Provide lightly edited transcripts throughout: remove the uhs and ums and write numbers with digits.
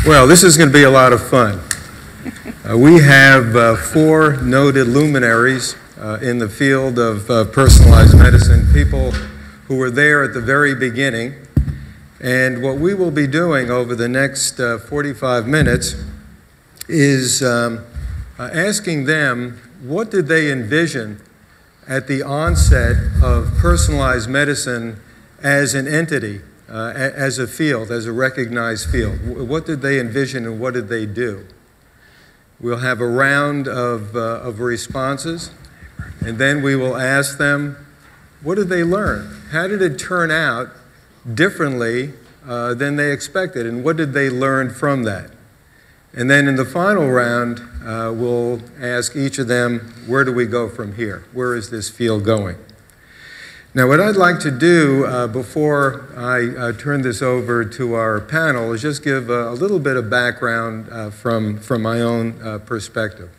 Well, this is going to be a lot of fun. We have four noted luminaries in the field of personalized medicine, people who were there at the very beginning. And what we will be doing over the next 45 minutes is asking them, what did they envision at the onset of personalized medicine as an entity, as a field, as a recognized field? What did they envision and what did they do? We'll have a round of responses, and then we will ask them, what did they learn? How did it turn out differently than they expected, and what did they learn from that? And then in the final round, we'll ask each of them, where do we go from here? Where is this field going? Now, what I'd like to do before I turn this over to our panel is just give a little bit of background from my own perspective.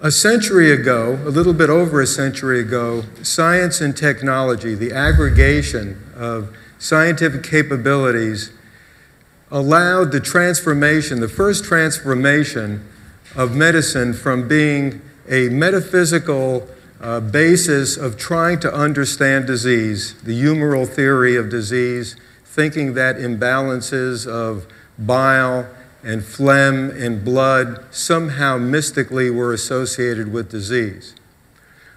A century ago, a little bit over a century ago, science and technology, the aggregation of scientific capabilities, allowed the transformation, the first transformation of medicine from being a metaphysical basis of trying to understand disease, the humoral theory of disease, thinking that imbalances of bile and phlegm and blood somehow mystically were associated with disease.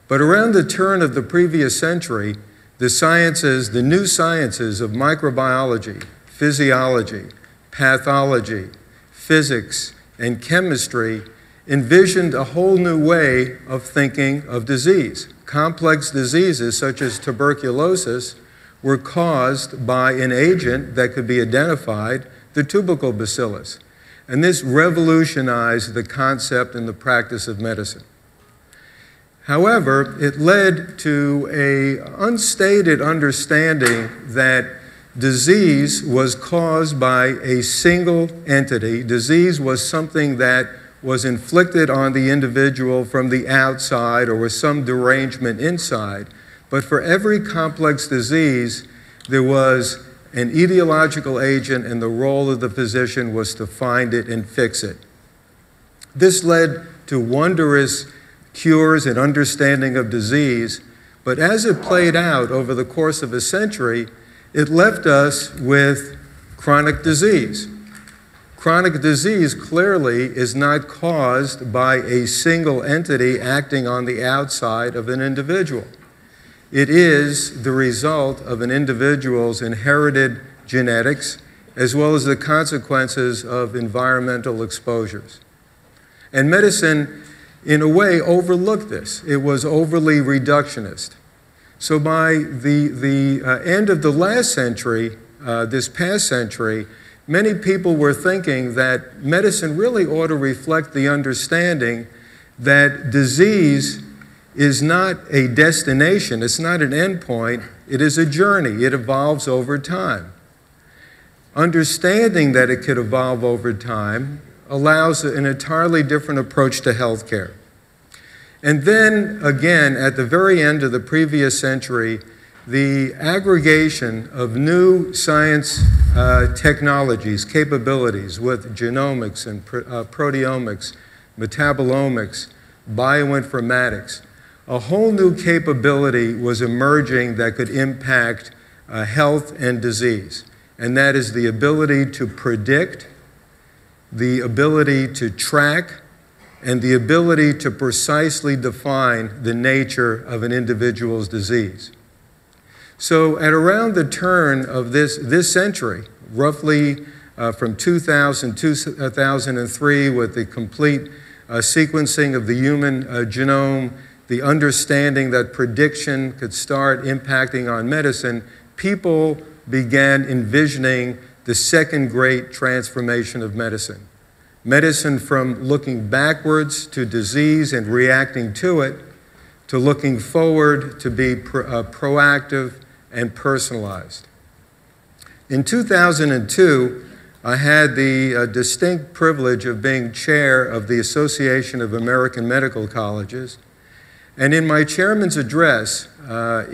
But around the turn of the previous century, the sciences, the new sciences of microbiology, physiology, pathology, physics, and chemistry envisioned a whole new way of thinking of disease. Complex diseases such as tuberculosis were caused by an agent that could be identified, the tubercle bacillus. And this revolutionized the concept and the practice of medicine. However, it led to an unstated understanding that disease was caused by a single entity. Disease was something that was inflicted on the individual from the outside or with some derangement inside. But for every complex disease, there was an etiological agent, and the role of the physician was to find it and fix it. This led to wondrous cures and understanding of disease, but as it played out over the course of a century, it left us with chronic disease. Chronic disease clearly is not caused by a single entity acting on the outside of an individual. It is the result of an individual's inherited genetics as well as the consequences of environmental exposures. And medicine, in a way, overlooked this. It was overly reductionist. So by the end of the last century, this past century, many people were thinking that medicine really ought to reflect the understanding that disease is not a destination, it's not an endpoint, it is a journey, it evolves over time. Understanding that it could evolve over time allows an entirely different approach to healthcare. And then, again, at the very end of the previous century, the aggregation of new science technologies, capabilities with genomics and proteomics, metabolomics, bioinformatics, a whole new capability was emerging that could impact health and disease. And that is the ability to predict, the ability to track, and the ability to precisely define the nature of an individual's disease. So at around the turn of this century, roughly from 2000 to 2003, with the complete sequencing of the human genome, the understanding that prediction could start impacting on medicine, people began envisioning the second great transformation of medicine. Medicine from looking backwards to disease and reacting to it, to looking forward to be proactive and personalized. In 2002, I had the distinct privilege of being chair of the Association of American Medical Colleges. And in my chairman's address at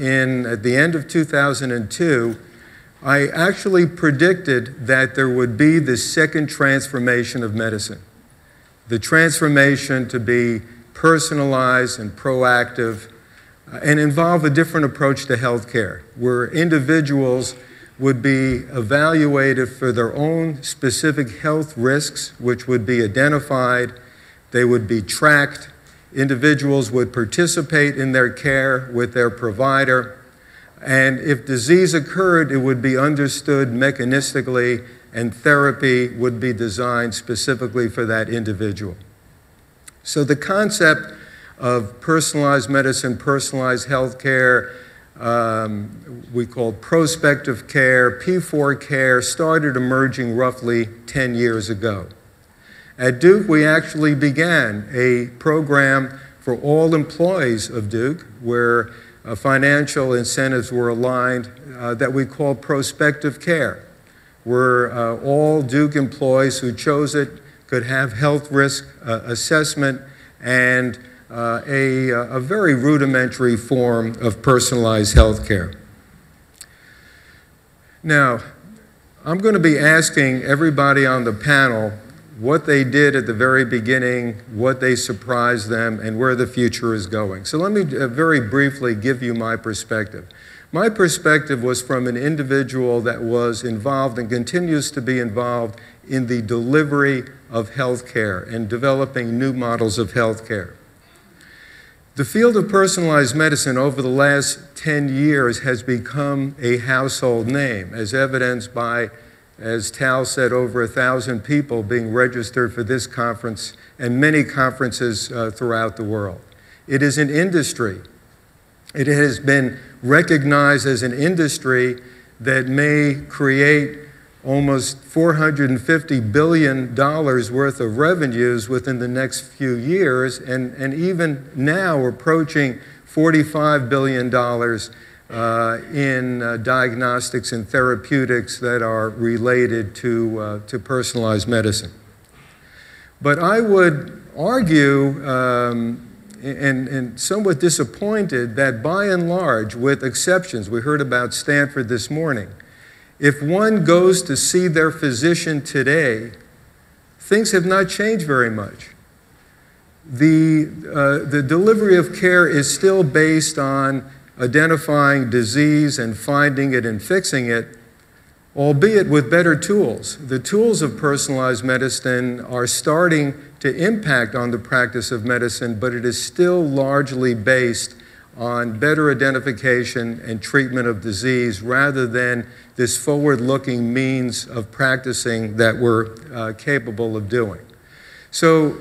the end of 2002, I actually predicted that there would be this second transformation of medicine. The transformation to be personalized and proactive and involve a different approach to healthcare, where individuals would be evaluated for their own specific health risks, which would be identified. They would be tracked. Individuals would participate in their care with their provider. And if disease occurred, it would be understood mechanistically, and therapy would be designed specifically for that individual. So the concept of personalized medicine, personalized healthcare, we call prospective care, P4 care, started emerging roughly 10 years ago. At Duke, we actually began a program for all employees of Duke where financial incentives were aligned that we call prospective care, where all Duke employees who chose it could have health risk assessment and a very rudimentary form of personalized health care. Now, I'm going to be asking everybody on the panel what they did at the very beginning, what they surprised them, and where the future is going. So let me very briefly give you my perspective. My perspective was from an individual that was involved and continues to be involved in the delivery of healthcare and developing new models of healthcare. The field of personalized medicine over the last 10 years has become a household name, as evidenced by, as Tal said, over 1,000 people being registered for this conference and many conferences throughout the world. It is an industry. It has been recognized as an industry that may create almost $450 billion worth of revenues within the next few years, and even now approaching $45 billion in diagnostics and therapeutics that are related to personalized medicine. But I would argue, and somewhat disappointed, that by and large, with exceptions, we heard about Stanford this morning, if one goes to see their physician today, things have not changed very much. The delivery of care is still based on identifying disease and finding it and fixing it, albeit with better tools. The tools of personalized medicine are starting to impact on the practice of medicine, but it is still largely based on better identification and treatment of disease rather than this forward-looking means of practicing that we're capable of doing. So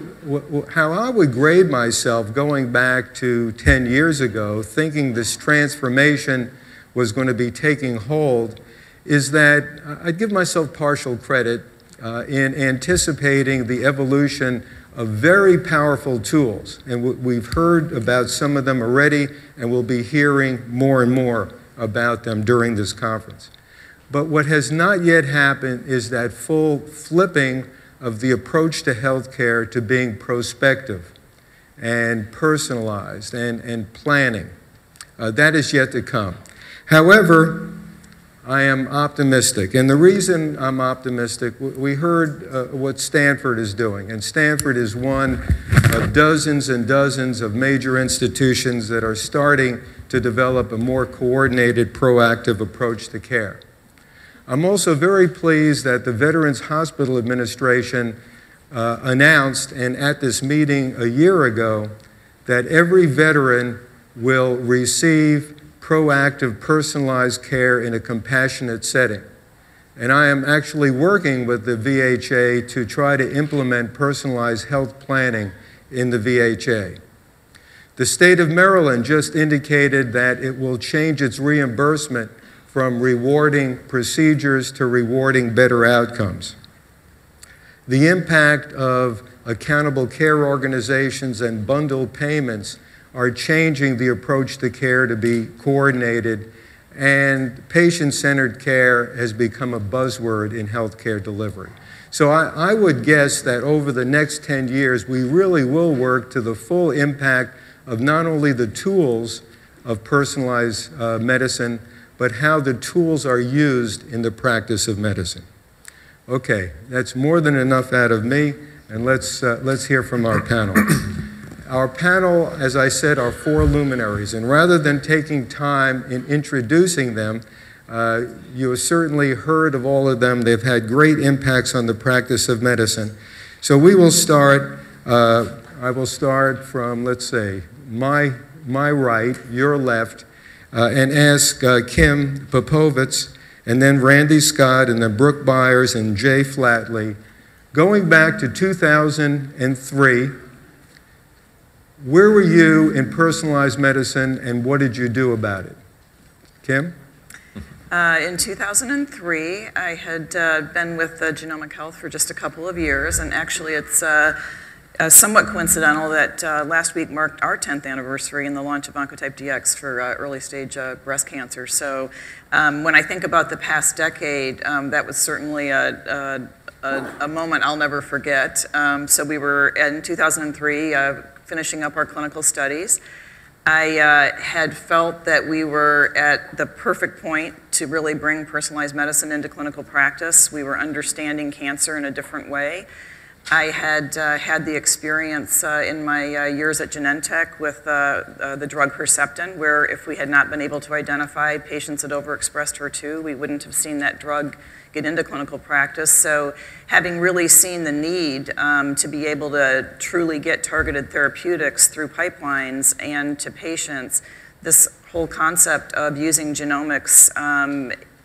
how I would grade myself going back to 10 years ago, thinking this transformation was going to be taking hold, is that I'd give myself partial credit in anticipating the evolution of very powerful tools. And we've heard about some of them already, and we'll be hearing more and more about them during this conference. But what has not yet happened is that full flipping of the approach to healthcare to being prospective and personalized and planning. That is yet to come. However, I am optimistic. And the reason I'm optimistic, we heard what Stanford is doing. And Stanford is one of dozens and dozens of major institutions that are starting to develop a more coordinated, proactive approach to care. I'm also very pleased that the Veterans Hospital Administration announced, and at this meeting a year ago, that every veteran will receive proactive, personalized care in a compassionate setting. And I am actually working with the VHA to try to implement personalized health planning in the VHA. The state of Maryland just indicated that it will change its reimbursement from rewarding procedures to rewarding better outcomes. The impact of accountable care organizations and bundled payments are changing the approach to care to be coordinated, and patient-centered care has become a buzzword in healthcare delivery. So I would guess that over the next 10 years, we really will work to the full impact of not only the tools of personalized medicine, but how the tools are used in the practice of medicine. Okay, that's more than enough out of me, and let's hear from our panel. Our panel, as I said, are 4 luminaries, and rather than taking time in introducing them, you have certainly heard of all of them. They've had great impacts on the practice of medicine. So we will start, I will start from, let's say, my right, your left, and ask Kim Popovitz, and then Randy Scott, and then Brooke Byers, and Jay Flatley. Going back to 2003, where were you in personalized medicine, and what did you do about it? Kim? In 2003, I had been with Genomic Health for just a couple of years, and actually it's somewhat coincidental that last week marked our 10th anniversary in the launch of Oncotype DX for early stage breast cancer. So when I think about the past decade, that was certainly a moment I'll never forget. So we were in 2003 finishing up our clinical studies. I had felt that we were at the perfect point to really bring personalized medicine into clinical practice. We were understanding cancer in a different way. I had had the experience in my years at Genentech with the drug Herceptin, where if we had not been able to identify patients that overexpressed HER2, we wouldn't have seen that drug get into clinical practice. So having really seen the need to be able to truly get targeted therapeutics through pipelines and to patients, this whole concept of using genomics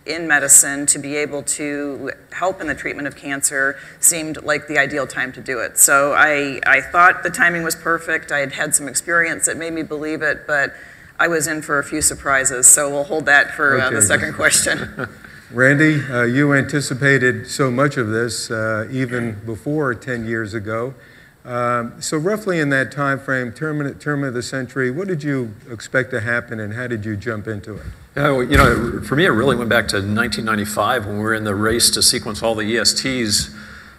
in medicine to be able to help in the treatment of cancer seemed like the ideal time to do it. So I thought the timing was perfect. I had had some experience that made me believe it, but I was in for a few surprises. So we'll hold that for the second question. Randy, you anticipated so much of this even before 10 years ago. So roughly in that time frame, turn of the century, what did you expect to happen and how did you jump into it? Yeah, well, you know, for me, it really went back to 1995 when we were in the race to sequence all the ESTs.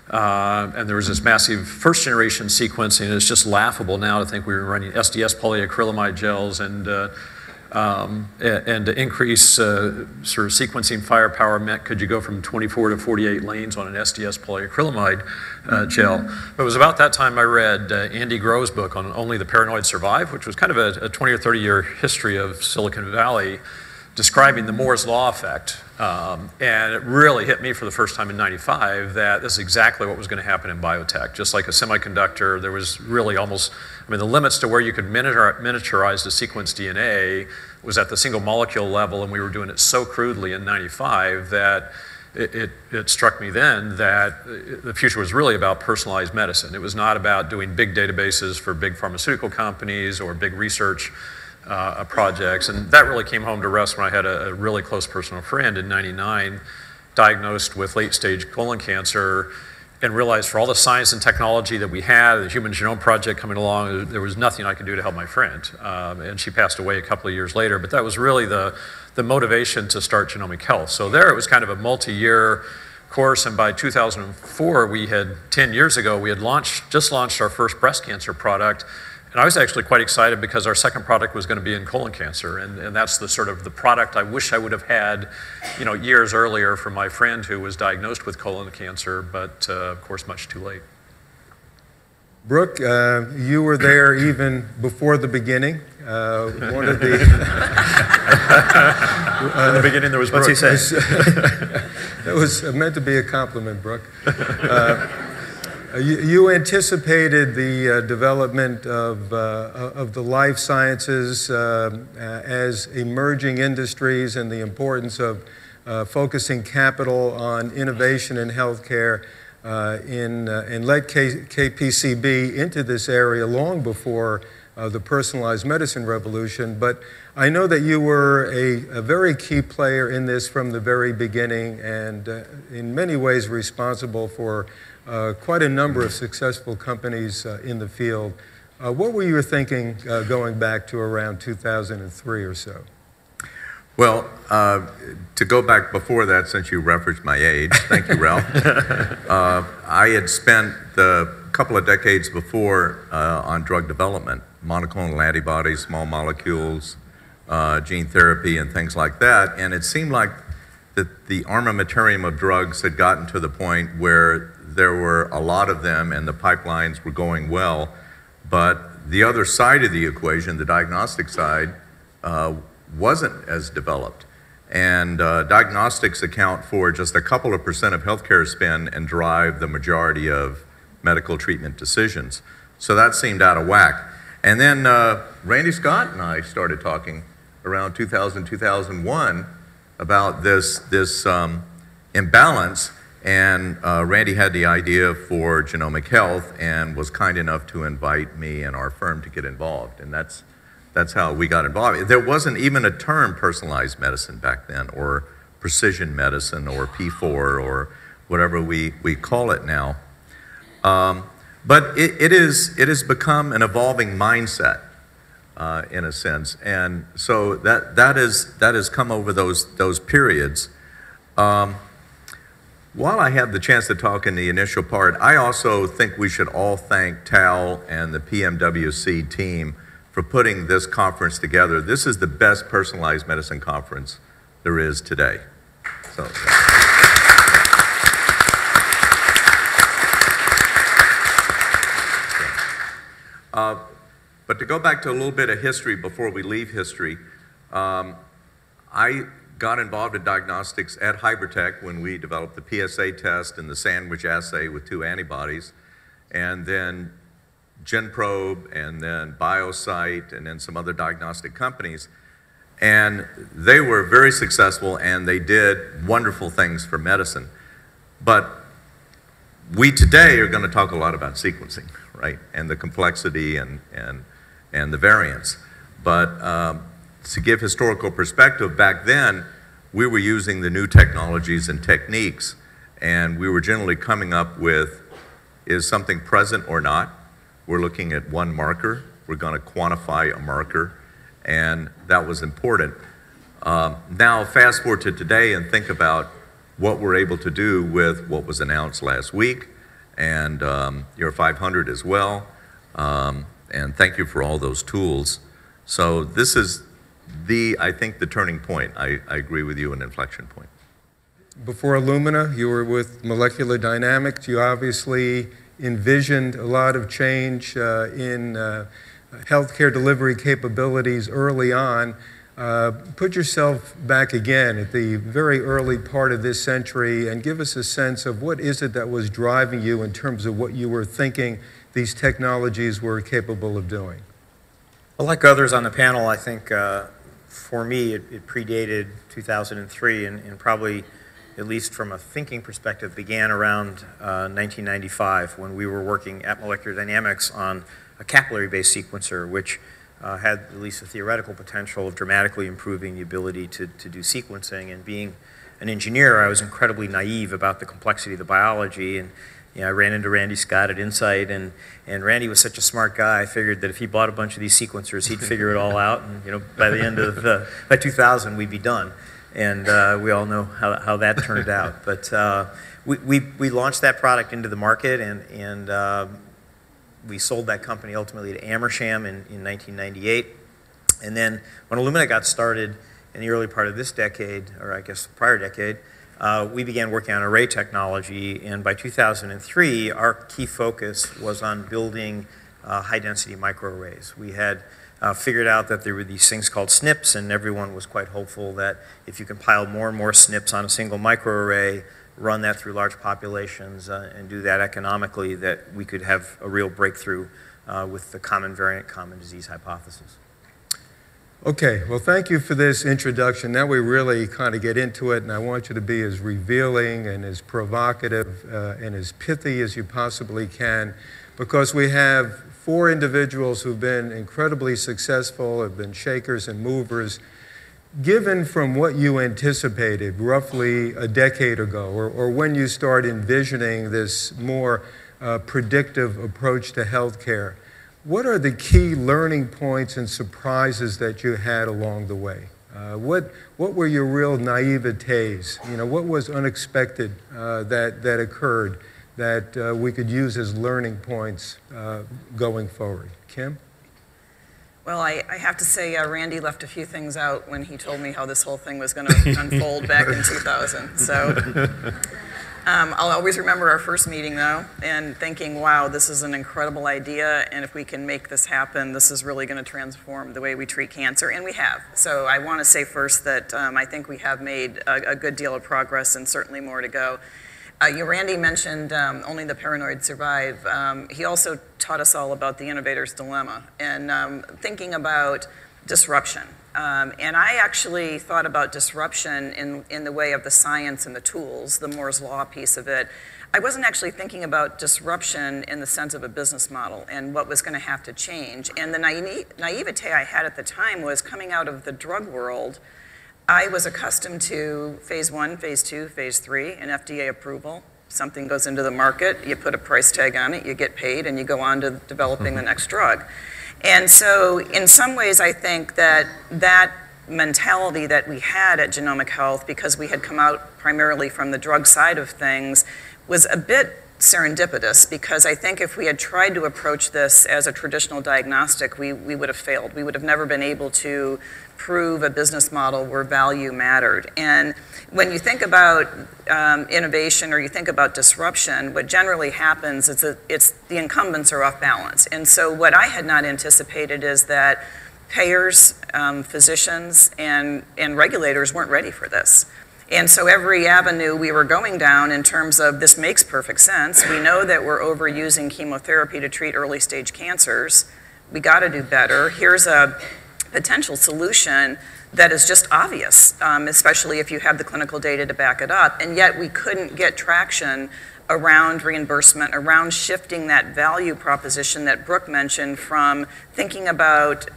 And there was this massive first-generation sequencing. It's just laughable now to think we were running SDS polyacrylamide gels and to increase sort of sequencing firepower meant could you go from 24 to 48 lanes on an SDS polyacrylamide gel. But it was about that time I read Andy Grove's book on Only the Paranoid Survive, which was kind of a 20 or 30 year history of Silicon Valley describing the Moore's Law effect. And it really hit me for the first time in '95 that this is exactly what was going to happen in biotech. Just like a semiconductor, there was really almost, I mean, the limits to where you could miniaturize the sequence DNA was at the single molecule level, and we were doing it so crudely in '95 that it struck me then that the future was really about personalized medicine. It was not about doing big databases for big pharmaceutical companies or big research projects, and that really came home to rest when I had a really close personal friend in '99 diagnosed with late-stage colon cancer and realized for all the science and technology that we had, the Human Genome Project coming along, there was nothing I could do to help my friend. And she passed away a couple of years later, but that was really the motivation to start Genomic Health. So there it was kind of a multi-year course, and by 2004, 10 years ago, we had just launched our first breast cancer product. And I was actually quite excited because our second product was going to be in colon cancer, and that's the sort of the product I wish I would have had, you know, years earlier from my friend who was diagnosed with colon cancer, but of course much too late. Brooke, you were there even before the beginning. One of the in the beginning there was Brooke. What's he say? That was meant to be a compliment, Brooke. You anticipated the development of the life sciences as emerging industries and the importance of focusing capital on innovation in healthcare and led KPCB into this area long before the personalized medicine revolution. But I know that you were a very key player in this from the very beginning and in many ways responsible for quite a number of successful companies in the field. What were you thinking going back to around 2003 or so? Well, to go back before that, since you referenced my age, thank you, Ralph. I had spent the couple of decades before on drug development, monoclonal antibodies, small molecules, gene therapy and things like that. And it seemed like that the armamentarium of drugs had gotten to the point where there were a lot of them and the pipelines were going well. But the other side of the equation, the diagnostic side, wasn't as developed. And diagnostics account for just a couple of % of healthcare spend and drive the majority of medical treatment decisions. So that seemed out of whack. And then Randy Scott and I started talking around 2000, 2001 about this imbalance. And Randy had the idea for genomic health and was kind enough to invite me and our firm to get involved. And that's how we got involved. There wasn't even a term personalized medicine back then, or precision medicine, or P4, or whatever we call it now. But it has become an evolving mindset, in a sense. And so that has come over those periods. While I have the chance to talk in the initial part, I also think we should all thank Tal and the PMWC team for putting this conference together. This is the best personalized medicine conference there is today. So, but to go back to a little bit of history before we leave history, I got involved in diagnostics at Hybridtech when we developed the PSA test and the sandwich assay with 2 antibodies, and then GenProbe, and then BioSite, and then some other diagnostic companies. And they were very successful, and they did wonderful things for medicine. But we today are going to talk a lot about sequencing, right? And the complexity and the variance. But to give historical perspective, back then, we were using the new technologies and techniques, and we were generally coming up with, is something present or not? We're looking at one marker. We're going to quantify a marker, and that was important. Now, fast forward to today and think about what we're able to do with what was announced last week, and your 500 as well. And thank you for all those tools. So this is I think the turning point. I agree with you, an inflection point. Before Illumina, you were with molecular dynamics. You obviously envisioned a lot of change in healthcare delivery capabilities early on. Put yourself back again at the very early part of this century and give us a sense of what is it that was driving you in terms of what you were thinking these technologies were capable of doing. Well, like others on the panel, I think for me it predated 2003 and probably, at least from a thinking perspective, began around 1995 when we were working at Molecular Dynamics on a capillary-based sequencer, which had at least a theoretical potential of dramatically improving the ability to do sequencing. And being an engineer, I was incredibly naive about the complexity of the biology. And I ran into Randy Scott at Insight, and Randy was such a smart guy. I figured that if he bought a bunch of these sequencers, he'd figure it all out. And by the end of by 2000, we'd be done. And we all know how that turned out. But we launched that product into the market, and we sold that company ultimately to Amersham in 1998. And then when Illumina got started in the early part of this decade, or I guess the prior decade, we began working on array technology. And by 2003, our key focus was on building high-density microarrays. We had figured out that there were these things called SNPs, and everyone was quite hopeful that if you compile more and more SNPs on a single microarray, run that through large populations, and do that economically, that we could have a real breakthrough with the common variant, common disease hypothesis. Okay, well, thank you for this introduction. Now we really kind of get into it, and I want you to be as revealing and as provocative and as pithy as you possibly can, because we have 4 individuals who've been incredibly successful, have been shakers and movers. Given from what you anticipated roughly a decade ago, or when you start envisioning this more predictive approach to healthcare, what are the key learning points and surprises that you had along the way? What were your real naivetes? What was unexpected that occurred that we could use as learning points going forward? Kim? Well, I have to say, Randy left a few things out when he told me how this whole thing was going to unfold back in 2000. So I'll always remember our first meeting, though, and thinking, wow, this is an incredible idea, and if we can make this happen, this is really going to transform the way we treat cancer, and we have. So I want to say first that I think we have made a good deal of progress and certainly more to go. Randy mentioned only the paranoid survive. He also taught us all about the innovator's dilemma and thinking about disruption. And I actually thought about disruption in the way of the science and the tools, the Moore's Law piece of it. I wasn't actually thinking about disruption in the sense of a business model and what was going to have to change. And the naivete I had at the time was coming out of the drug world. I was accustomed to phase 1, phase 2, phase 3, and FDA approval. Something goes into the market, you put a price tag on it, you get paid, and you go on to developing the next drug. And so in some ways, I think that that mentality that we had at Genomic Health, because we had come out primarily from the drug side of things, was a bit serendipitous, because I think if we had tried to approach this as a traditional diagnostic, we would have failed. We would have never been able to prove a business model where value mattered. And when you think about innovation or you think about disruption, what generally happens is it's the incumbents are off balance. And so what I had not anticipated is that payers, physicians, and regulators weren't ready for this. And so every avenue we were going down in terms of this makes perfect sense. We know that we're overusing chemotherapy to treat early stage cancers. We got to do better. Here's a potential solution that is just obvious, especially if you have the clinical data to back it up. And yet we couldn't get traction around reimbursement, around shifting that value proposition that Brooke mentioned from thinking about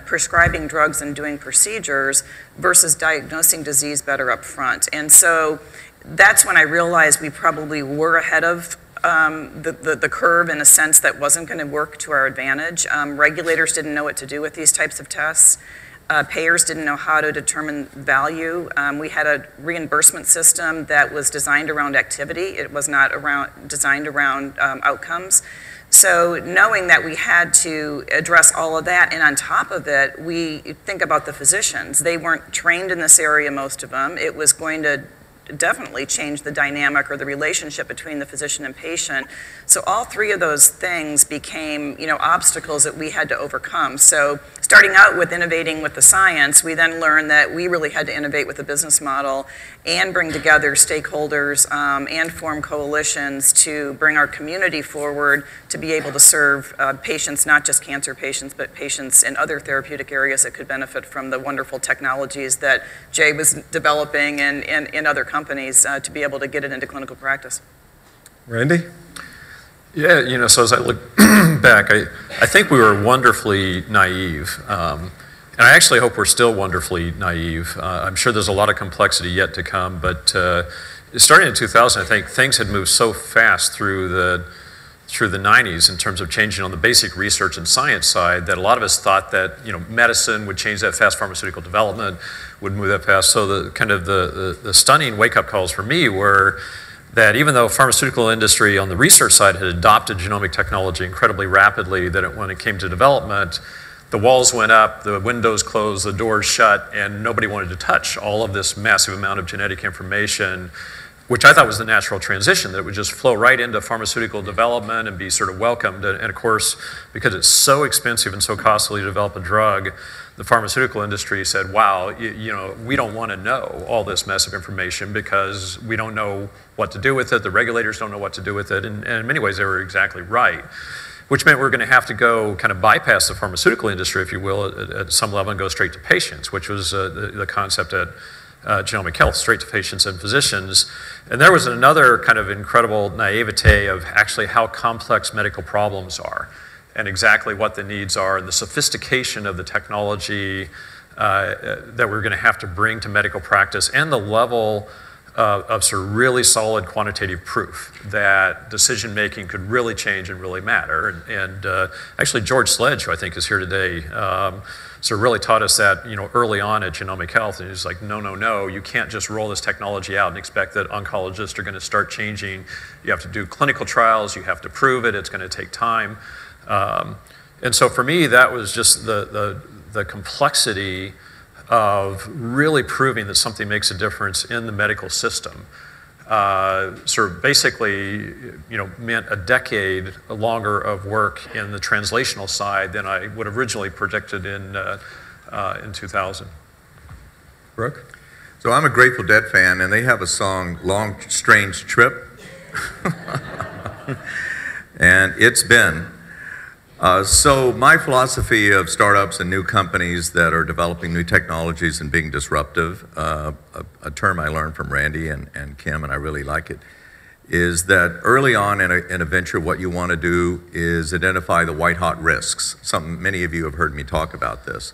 prescribing drugs and doing procedures versus diagnosing disease better up front. And so that's when I realized we probably were ahead of the curve in a sense that wasn't going to work to our advantage. Regulators didn't know what to do with these types of tests. Payers didn't know how to determine value. We had a reimbursement system that was designed around activity. It was not designed around outcomes. So knowing that we had to address all of that, and on top of it, we think about the physicians. They weren't trained in this area, most of them. It was going to definitely change the dynamic or the relationship between the physician and patient. So all three of those things became, obstacles that we had to overcome. So starting out with innovating with the science, we then learned that we really had to innovate with the business model and bring together stakeholders and form coalitions to bring our community forward to be able to serve patients, not just cancer patients, but patients in other therapeutic areas that could benefit from the wonderful technologies that Jay was developing and in other companies to be able to get it into clinical practice. Randy? Yeah, so as I look back, I think we were wonderfully naive. And I actually hope we're still wonderfully naive. I'm sure there's a lot of complexity yet to come, but starting in 2000, I think things had moved so fast through the 90s in terms of changing on the basic research and science side that a lot of us thought that medicine would change that fast, pharmaceutical development would move that fast. So the stunning wake-up calls for me were that even though pharmaceutical industry on the research side had adopted genomic technology incredibly rapidly, that when it came to development, the walls went up, the windows closed, the doors shut, and nobody wanted to touch all of this massive amount of genetic information, which I thought was the natural transition, that it would just flow right into pharmaceutical development and be sort of welcomed. And of course, because it's so expensive and so costly to develop a drug, the pharmaceutical industry said, wow, we don't want to know all this massive information because we don't know what to do with it. The regulators don't know what to do with it. And in many ways, they were exactly right, which meant we're going to have to go kind of bypass the pharmaceutical industry, if you will, at some level and go straight to patients, which was the concept at Genomic Health, straight to patients and physicians. And there was another kind of incredible naivete of actually how complex medical problems are and exactly what the needs are and the sophistication of the technology that we're going to have to bring to medical practice and the level of sort of really solid quantitative proof that decision-making could really change and really matter. And actually George Sledge, who I think is here today, so really taught us that early on at Genomic Health. And he's like, no, you can't just roll this technology out and expect that oncologists are going to start changing. You have to do clinical trials, you have to prove it, it's going to take time. And so for me, that was just the complexity of really proving that something makes a difference in the medical system. Sort of basically, meant a decade longer of work in the translational side than I would have originally predicted in 2000. Brooke? So I'm a Grateful Dead fan, and they have a song, Long Strange Trip. And it's been. So my philosophy of startups and new companies that are developing new technologies and being disruptive, a term I learned from Randy and Kim, and I really like it, is that early on in a venture, what you want to do is identify the white-hot risks. Many of you have heard me talk about this.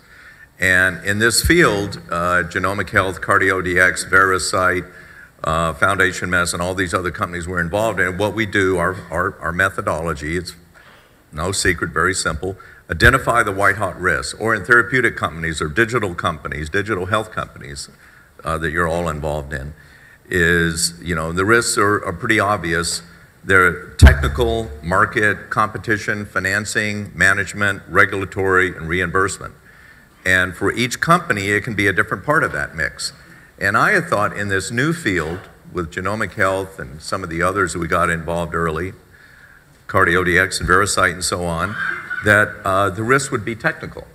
And in this field, Genomic Health, CardioDX, Veracyte, Foundation Medicine, all these other companies we're involved in, what we do, our methodology, it's no secret, very simple, identify the white-hot risks, or in therapeutic companies or digital companies, digital health companies that you're all involved in, is, the risks are pretty obvious. They're technical, market, competition, financing, management, regulatory, and reimbursement. And for each company, it can be a different part of that mix. And I had thought in this new field with Genomic Health and some of the others that we got involved early, CardioDX and Veracyte and so on, that the risks would be technical.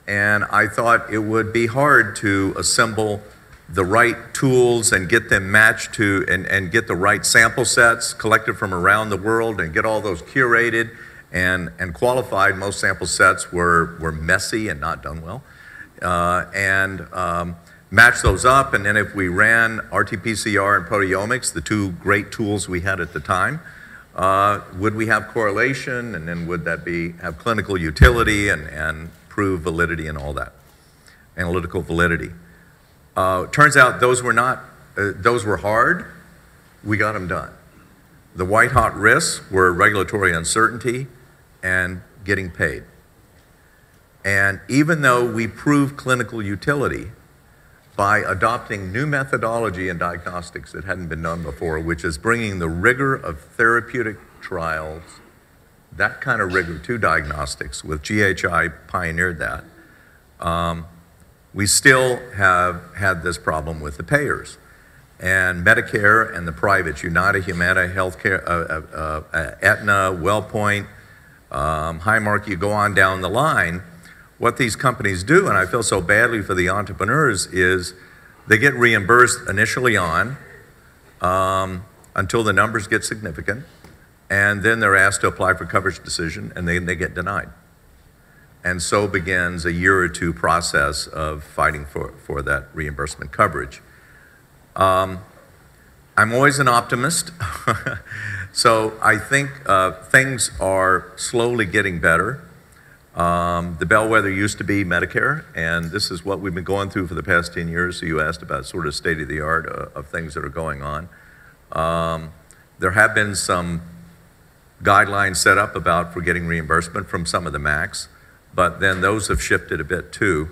And I thought it would be hard to assemble the right tools and get them matched to, and get the right sample sets collected from around the world and get all those curated and qualified. Most sample sets were messy and not done well. Match those up, and then if we ran RT-PCR and proteomics, the two great tools we had at the time, would we have correlation, and then would that have clinical utility and prove validity and all that, analytical validity. Turns out those were hard. We got them done. The white-hot risks were regulatory uncertainty and getting paid. And even though we proved clinical utility by adopting new methodology in diagnostics that hadn't been done before, which is bringing the rigor of therapeutic trials, that kind of rigor to diagnostics, with GHI pioneered that, we still have had this problem with the payers. And Medicare and the privates, United, Humana, Healthcare, Aetna, WellPoint, Highmark, you go on down the line. What these companies do, and I feel so badly for the entrepreneurs, is they get reimbursed initially on until the numbers get significant, and then they're asked to apply for coverage decision, and they get denied. And so begins a year or two process of fighting for that reimbursement coverage. I'm always an optimist, so I think things are slowly getting better. The bellwether used to be Medicare, and this is what we've been going through for the past 10 years. So you asked about sort of state of the art of things that are going on. There have been some guidelines set up for getting reimbursement from some of the MACs, but then those have shifted a bit too.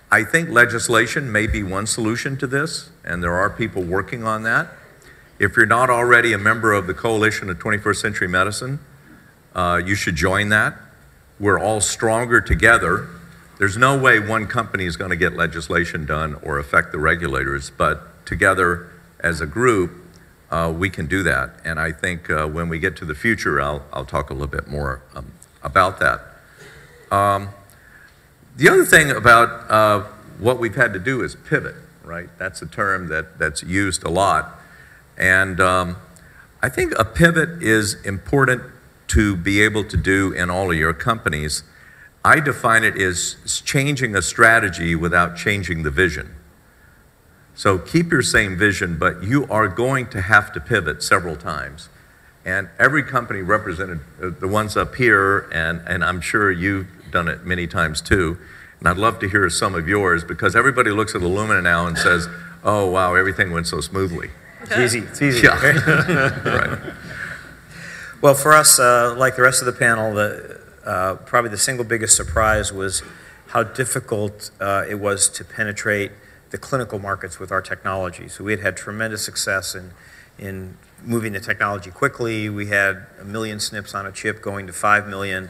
I think legislation may be one solution to this, and there are people working on that. If you're not already a member of the Coalition of 21st Century Medicine, you should join that. We're all stronger together. There's no way one company is going to get legislation done or affect the regulators, but together as a group, we can do that. And I think when we get to the future, I'll talk a little bit more about that. The other thing about what we've had to do is pivot, right? That's a term that's used a lot. And I think a pivot is important to be able to do in all of your companies. I define it as changing a strategy without changing the vision. So keep your same vision, but you are going to have to pivot several times. And every company represented, the ones up here, and I'm sure you've done it many times too, and I'd love to hear some of yours, because everybody looks at Illumina now and says, oh wow, everything went so smoothly. It's easy, it's easy. Yeah. Right. Well, for us, like the rest of the panel, probably the single biggest surprise was how difficult it was to penetrate the clinical markets with our technology. So we had tremendous success in moving the technology quickly. We had 1 million SNPs on a chip going to 5 million.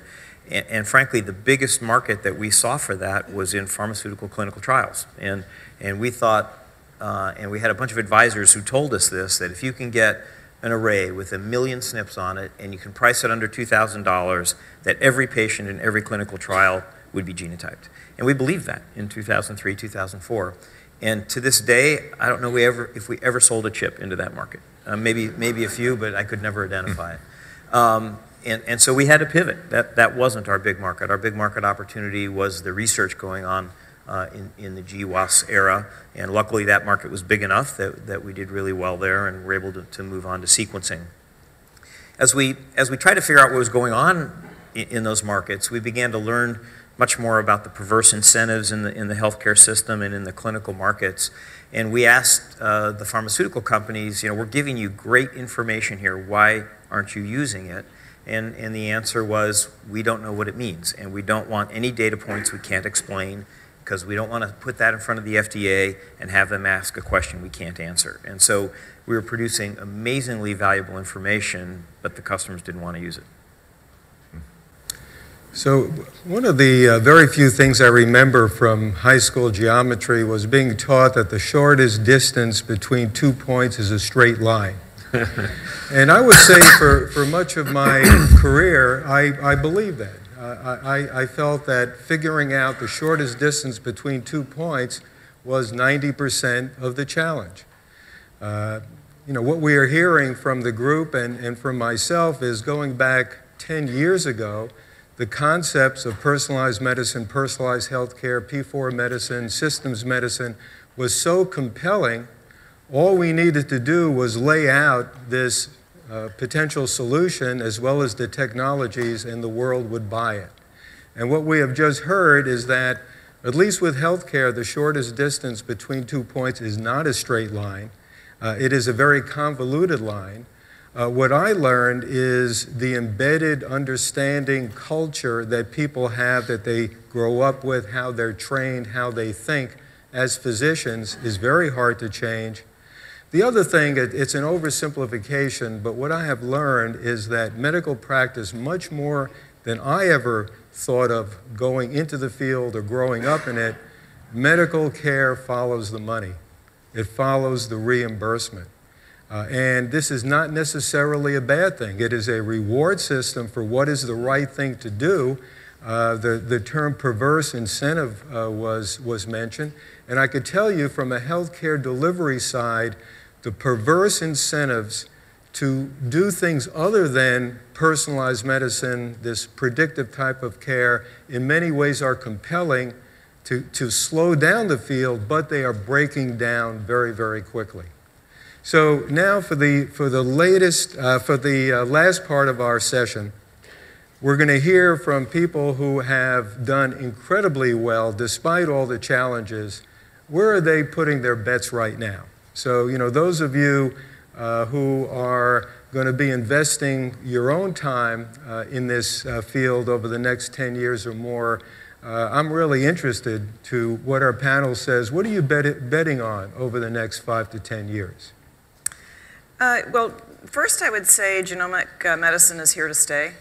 And frankly, the biggest market that we saw for that was in pharmaceutical clinical trials. And we thought, and we had a bunch of advisors who told us this, that if you can get an array with 1 million SNPs on it and you can price it under $2,000, that every patient in every clinical trial would be genotyped. And we believed that in 2003, 2004. And to this day, I don't know if we ever sold a chip into that market. Maybe a few, but I could never identify it. And so we had to pivot. That wasn't our big market. Our big market opportunity was the research going on in the GWAS era. And luckily that market was big enough that we did really well there and were able to move on to sequencing. As we tried to figure out what was going on in those markets, we began to learn much more about the perverse incentives in the healthcare system and in the clinical markets. And we asked the pharmaceutical companies, we're giving you great information here. Why aren't you using it? And the answer was, we don't know what it means. And we don't want any data points we can't explain, because we don't want to put that in front of the FDA and have them ask a question we can't answer. And so we were producing amazingly valuable information, but the customers didn't want to use it. So one of the very few things I remember from high school geometry was being taught that the shortest distance between 2 points is a straight line. And I would say for much of my career, I believe that. I felt that figuring out the shortest distance between 2 points was 90% of the challenge. What we are hearing from the group and from myself is going back 10 years ago, the concepts of personalized medicine, personalized healthcare, P4 medicine, systems medicine was so compelling. All we needed to do was lay out this potential solution as well as the technologies, and the world would buy it. And what we have just heard is that, at least with healthcare, the shortest distance between 2 points is not a straight line. It is a very convoluted line. What I learned is the embedded understanding culture that people have, that they grow up with, how they're trained, how they think as physicians is very hard to change. The other thing, it's an oversimplification, but what I have learned is that medical practice, much more than I ever thought of going into the field or growing up in it, medical care follows the money. It follows the reimbursement. And this is not necessarily a bad thing. It is a reward system for what is the right thing to do. The term perverse incentive was mentioned. And I could tell you from a healthcare delivery side, the perverse incentives to do things other than personalized medicine, this predictive type of care, in many ways are compelling to slow down the field, but they are breaking down very, very quickly. So now for the last part of our session, we're going to hear from people who have done incredibly well despite all the challenges. Where are they putting their bets right now? So, those of you who are going to be investing your own time in this field over the next 10 years or more, I'm really interested to what our panel says. What are you betting on over the next 5 to 10 years? Well, first I would say genomic medicine is here to stay.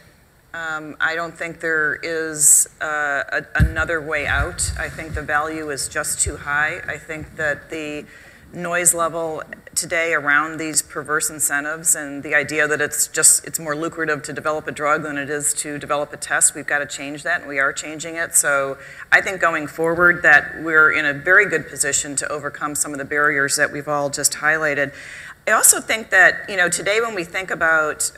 I don't think there is another way out. I think the value is just too high. I think that the noise level today around these perverse incentives and the idea that it's more lucrative to develop a drug than it is to develop a test, we've got to change that, and we are changing it. So I think going forward that we're in a very good position to overcome some of the barriers that we've all just highlighted. I also think that, today when we think about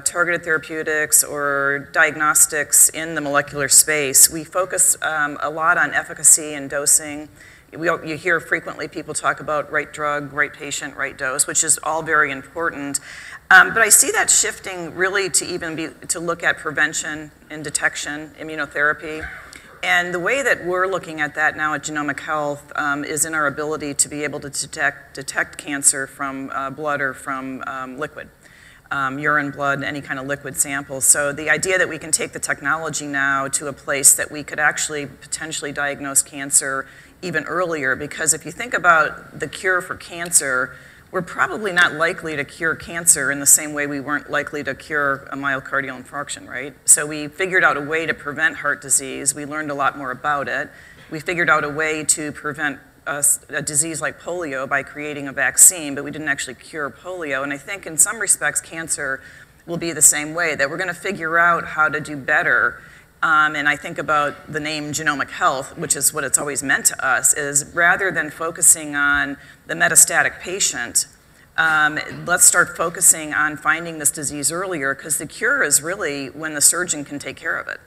targeted therapeutics or diagnostics in the molecular space, we focus a lot on efficacy and dosing. You hear frequently people talk about right drug, right patient, right dose, which is all very important. But I see that shifting really to look at prevention and detection, immunotherapy. And the way that we're looking at that now at Genomic Health is in our ability to be able to detect cancer from blood or from liquid, urine, blood, any kind of liquid sample. So the idea that we can take the technology now to a place that we could actually potentially diagnose cancer even earlier, because if you think about the cure for cancer, we're probably not likely to cure cancer in the same way we weren't likely to cure a myocardial infarction, right? So we figured out a way to prevent heart disease. We learned a lot more about it. We figured out a way to prevent a disease like polio by creating a vaccine, but we didn't actually cure polio. And I think in some respects, cancer will be the same way, that we're going to figure out how to do better. And I think about the name genomic health, which is what it's always meant to us, is rather than focusing on the metastatic patient, let's start focusing on finding this disease earlier, because the cure is really when the surgeon can take care of it.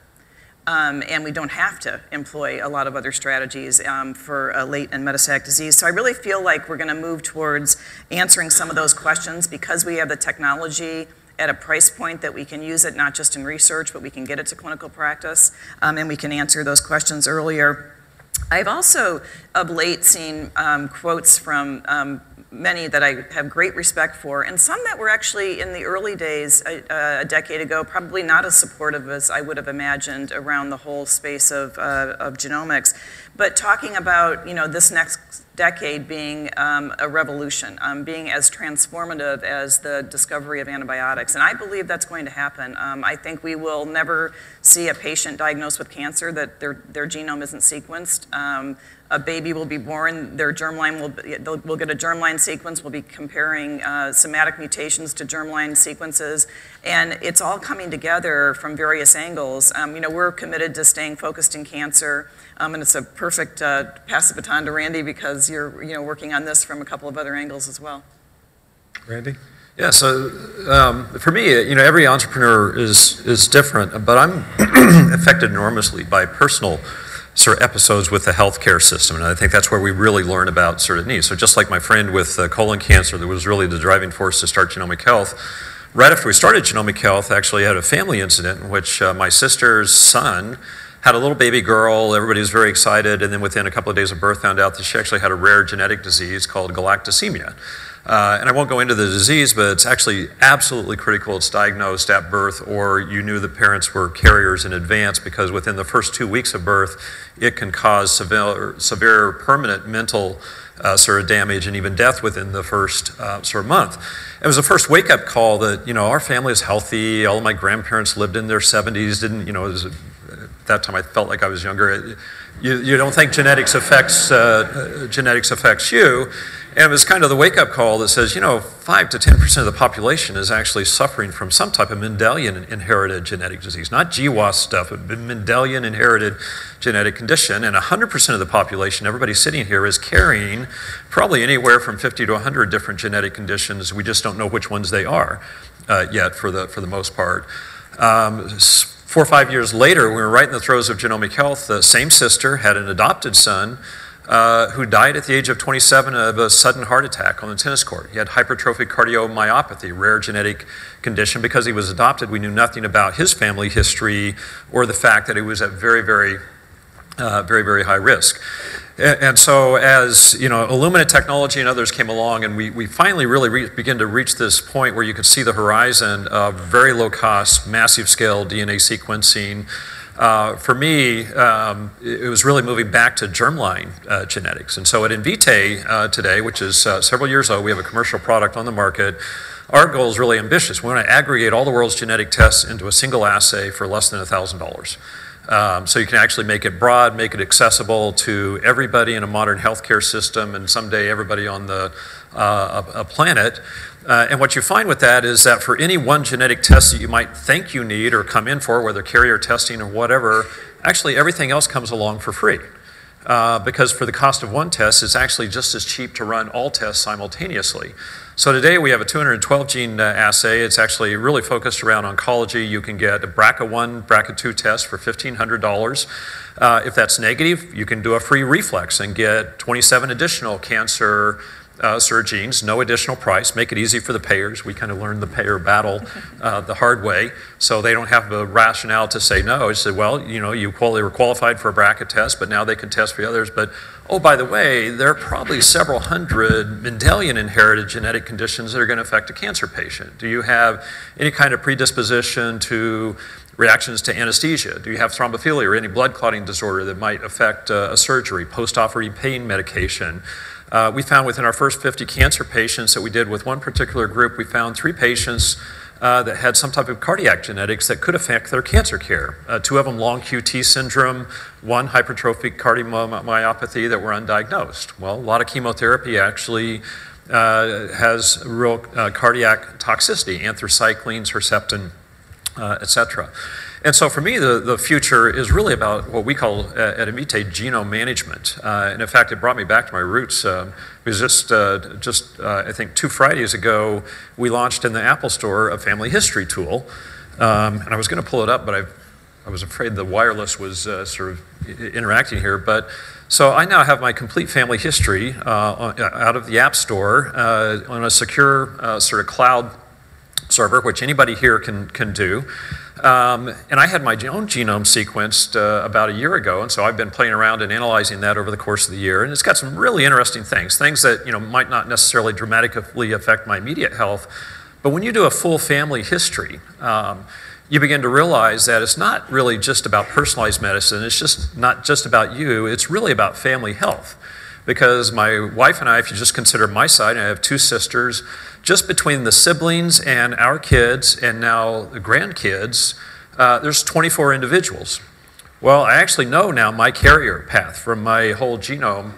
And we don't have to employ a lot of other strategies for a late and metastatic disease. So I really feel like we're going to move towards answering some of those questions because we have the technology at a price point that we can use it not just in research, but we can get it to clinical practice, and we can answer those questions earlier. I've also of late seen quotes from many that I have great respect for, and some that were actually in the early days, a decade ago, probably not as supportive as I would have imagined around the whole space of genomics, but talking about, you know, this next decade being a revolution, being as transformative as the discovery of antibiotics. And I believe that's going to happen. I think we will never see a patient diagnosed with cancer that their genome isn't sequenced. A baby will be born, their germline will get a germline sequence, we'll be comparing somatic mutations to germline sequences, and it's all coming together from various angles. You know, we're committed to staying focused in cancer, and it's a perfect pass the baton to Randy because you're, you know, working on this from a couple of other angles as well. Randy? Yeah, so for me, you know, every entrepreneur is different, but I'm affected enormously by personal sort of episodes with the healthcare system, and I think that's where we really learn about sort of needs. So just like my friend with colon cancer, that was really the driving force to start Genomic Health. Right after we started Genomic Health, I actually had a family incident in which my sister's son had a little baby girl. Everybody was very excited, and then within a couple of days of birth found out that she actually had a rare genetic disease called galactosemia. And I won't go into the disease, but it's actually absolutely critical it's diagnosed at birth, or you knew the parents were carriers in advance, because within the first 2 weeks of birth, it can cause severe permanent mental sort of damage and even death within the first sort of month. It was the first wake-up call that, you know, our family is healthy. All of my grandparents lived in their 70s, didn't, you know, at that time I felt like I was younger. You don't think genetics affects you. And it was kind of the wake-up call that says, you know, 5 to 10% of the population is actually suffering from some type of Mendelian inherited genetic disease. Not GWAS stuff, but Mendelian inherited genetic condition. And 100% of the population, everybody sitting here, is carrying probably anywhere from 50 to 100 different genetic conditions. We just don't know which ones they are yet for the most part. 4 or 5 years later, we were right in the throes of Genomic Health. The same sister had an adopted son who died at the age of 27 of a sudden heart attack on the tennis court. He had hypertrophic cardiomyopathy, rare genetic condition. Because he was adopted, we knew nothing about his family history or the fact that he was at very, very high risk. And so as, you know, Illumina technology and others came along, and we finally really began to reach this point where you could see the horizon of very low cost, massive scale DNA sequencing. For me, it was really moving back to germline genetics. And so at Invitae today, which is several years old, we have a commercial product on the market. Our goal is really ambitious. We want to aggregate all the world's genetic tests into a single assay for less than $1,000. So you can actually make it broad, make it accessible to everybody in a modern healthcare system, and someday everybody on the planet. And what you find with that is that for any one genetic test that you might think you need or come in for, whether carrier testing or whatever, actually everything else comes along for free. Because for the cost of one test, it's actually just as cheap to run all tests simultaneously. So today we have a 212 gene assay. It's actually really focused around oncology. You can get a BRCA1, BRCA2 test for $1,500. If that's negative, you can do a free reflex and get 27 additional cancer genes, no additional price, make it easy for the payers. We kind of learned the payer battle the hard way, so they don't have a rationale to say no. They say, well, you know, you were qualified for a BRCA test, but now they can test for the others. But oh, by the way, there are probably several hundred Mendelian inherited genetic conditions that are going to affect a cancer patient. Do you have any kind of predisposition to reactions to anesthesia? Do you have thrombophilia or any blood clotting disorder that might affect a surgery? Post-operative pain medication. We found within our first 50 cancer patients that we did with one particular group, we found 3 patients that had some type of cardiac genetics that could affect their cancer care. 2 of them long QT syndrome, 1 hypertrophic cardiomyopathy that were undiagnosed. Well, a lot of chemotherapy actually has real cardiac toxicity, anthracyclines, Herceptin, et cetera. And so for me, the future is really about what we call at Invitae genome management. And in fact, it brought me back to my roots. It was just I think 2 Fridays ago, we launched in the Apple Store a family history tool. And I was going to pull it up, but I was afraid the wireless was sort of interacting here. But so I now have my complete family history out of the App Store on a secure sort of cloud server, which anybody here can do. And I had my own genome sequenced about a year ago, and so I've been playing around and analyzing that over the course of the year, and it's got some really interesting things that might not necessarily dramatically affect my immediate health, but when you do a full family history, you begin to realize that it's not really just about personalized medicine, it's just not just about you, it's really about family health. Because my wife and I, if you just consider my side, I have 2 sisters, just between the siblings and our kids and now the grandkids, there's 24 individuals. Well, I actually know now my carrier path from my whole genome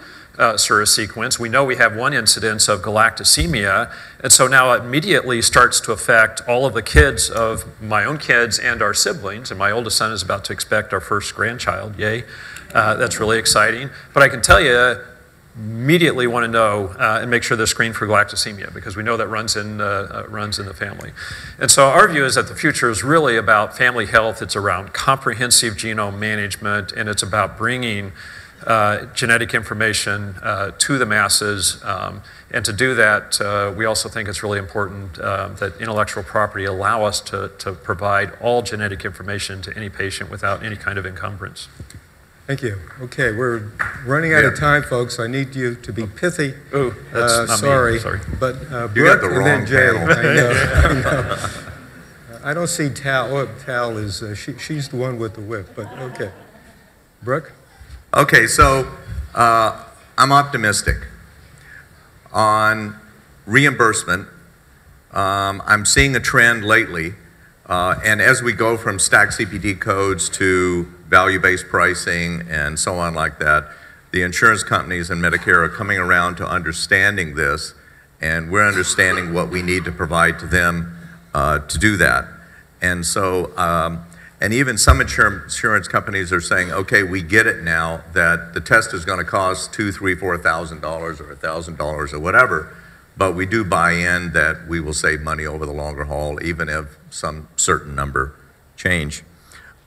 sort of sequence. We know we have 1 incidence of galactosemia, and so now it immediately starts to affect all of the kids of my own kids and our siblings, and my oldest son is about to expect our first grandchild, yay. That's really exciting. But I can tell you, immediately want to know and make sure they're screened for galactosemia, because we know that runs in the family. And so our view is that the future is really about family health. It's around comprehensive genome management, and it's about bringing genetic information to the masses. And to do that, we also think it's really important that intellectual property allow us to provide all genetic information to any patient without any kind of encumbrance. Thank you. Okay, we're running out of time, folks. I need you to be pithy. Oh, that's not sorry. me. Sorry. But You got the wrong panel. I know. I don't see Tal. Oh, Tal is, she's the one with the whip, but okay. Brooke? Okay, so I'm optimistic. On reimbursement, I'm seeing a trend lately, and as we go from stacked CPT codes to value-based pricing and so on like that, the insurance companies and Medicare are coming around to understanding this, and we're understanding what we need to provide to them to do that. And so, and even some insurance companies are saying, okay, we get it now that the test is going to cost $2,000, $3,000, $4,000 or $1,000 or whatever, but we do buy in that we will save money over the longer haul, even if some certain number change.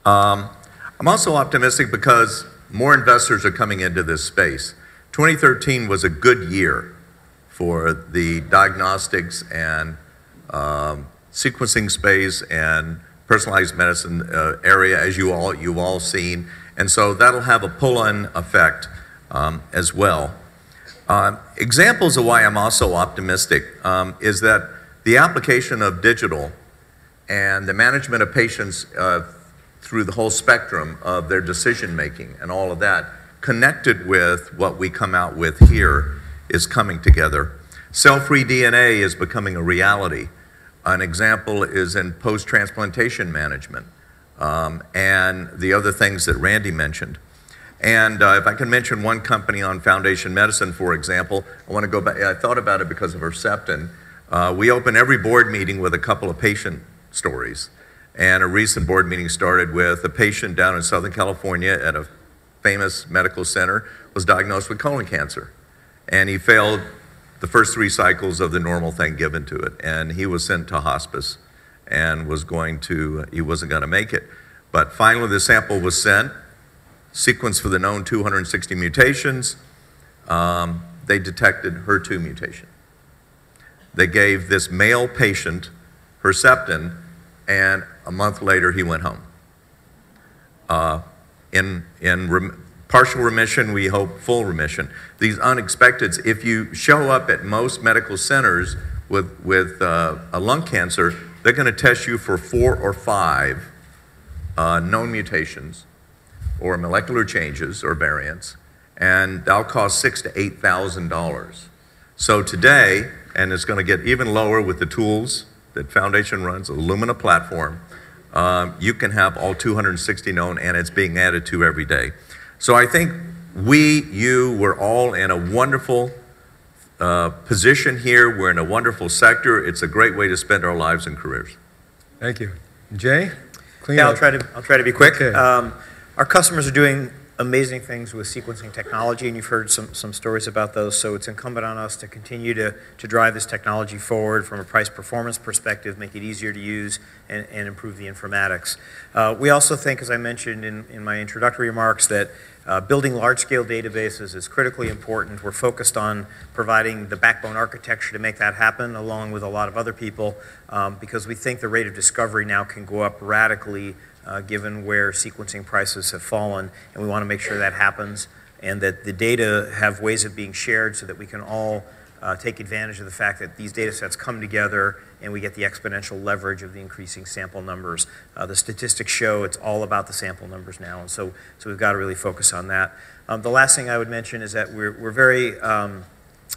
I'm also optimistic because more investors are coming into this space. 2013 was a good year for the diagnostics and sequencing space and personalized medicine area, as you've all seen. And so that'll have a pull-on effect as well. Examples of why I'm also optimistic is that the application of digital and the management of patients through the whole spectrum of their decision making and all of that, connected with what we come out with here, is coming together. Cell-free DNA is becoming a reality. An example is in post-transplantation management and the other things that Randy mentioned. And if I can mention one company on Foundation Medicine, for example, I want to go back. I thought about it because of Herceptin. We open every board meeting with a couple of patient stories. And a recent board meeting started with a patient down in Southern California at a famous medical center was diagnosed with colon cancer. And he failed the first 3 cycles of the normal thing given to it. And he was sent to hospice and he wasn't going to make it. But finally the sample was sent, sequenced for the known 260 mutations. They detected HER2 mutation. They gave this male patient Herceptin, and a month later he went home. Partial remission, we hope full remission. These unexpecteds, if you show up at most medical centers with a lung cancer, they're going to test you for 4 or 5 known mutations or molecular changes or variants, and that'll cost $6,000 to $8,000. So today, and it's going to get even lower with the tools that Foundation runs, the Illumina platform, you can have all 260 known, and it's being added to every day. So I think we're all in a wonderful position here. We're in a wonderful sector. It's a great way to spend our lives and careers. Thank you. Jay? Yeah, I'll try to be quick. Okay. Our customers are doing amazing things with sequencing technology, and you've heard some stories about those, so it's incumbent on us to continue to drive this technology forward from a price performance perspective, make it easier to use, and improve the informatics. We also think, as I mentioned in my introductory remarks, that building large-scale databases is critically important. We're focused on providing the backbone architecture to make that happen, along with a lot of other people, because we think the rate of discovery now can go up radically given where sequencing prices have fallen, and we want to make sure that happens, and that the data have ways of being shared so that we can all take advantage of the fact that these data sets come together and we get the exponential leverage of the increasing sample numbers. The statistics show it's all about the sample numbers now, and so we've got to really focus on that. The last thing I would mention is that we're very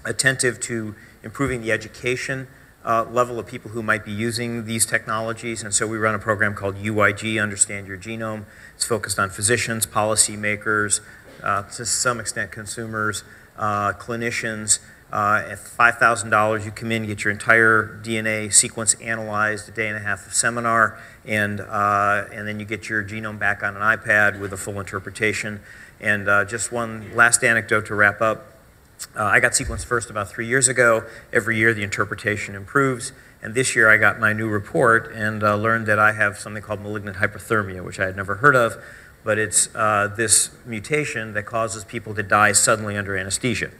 attentive to improving the education level of people who might be using these technologies, and so we run a program called UIG, Understand Your Genome. It's focused on physicians, policymakers, to some extent consumers, clinicians. At $5,000, you come in, get your entire DNA sequence analyzed, a day and a half of seminar, and then you get your genome back on an iPad with a full interpretation. And just one last anecdote to wrap up. I got sequenced first about 3 years ago. Every year the interpretation improves, and this year I got my new report and learned that I have something called malignant hyperthermia, which I had never heard of, but it's this mutation that causes people to die suddenly under anesthesia.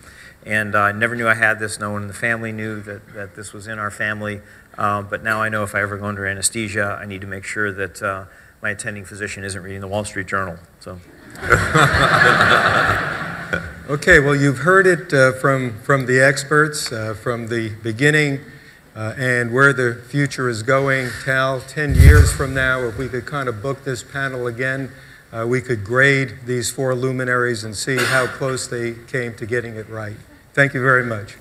And I never knew I had this. No one in the family knew that this was in our family, but now I know if I ever go under anesthesia, I need to make sure that my attending physician isn't reading the Wall Street Journal. So. Okay, well, you've heard it from the experts, from the beginning, and where the future is going. Tal, 10 years from now, if we could kind of book this panel again, we could grade these four luminaries and see how close they came to getting it right. Thank you very much.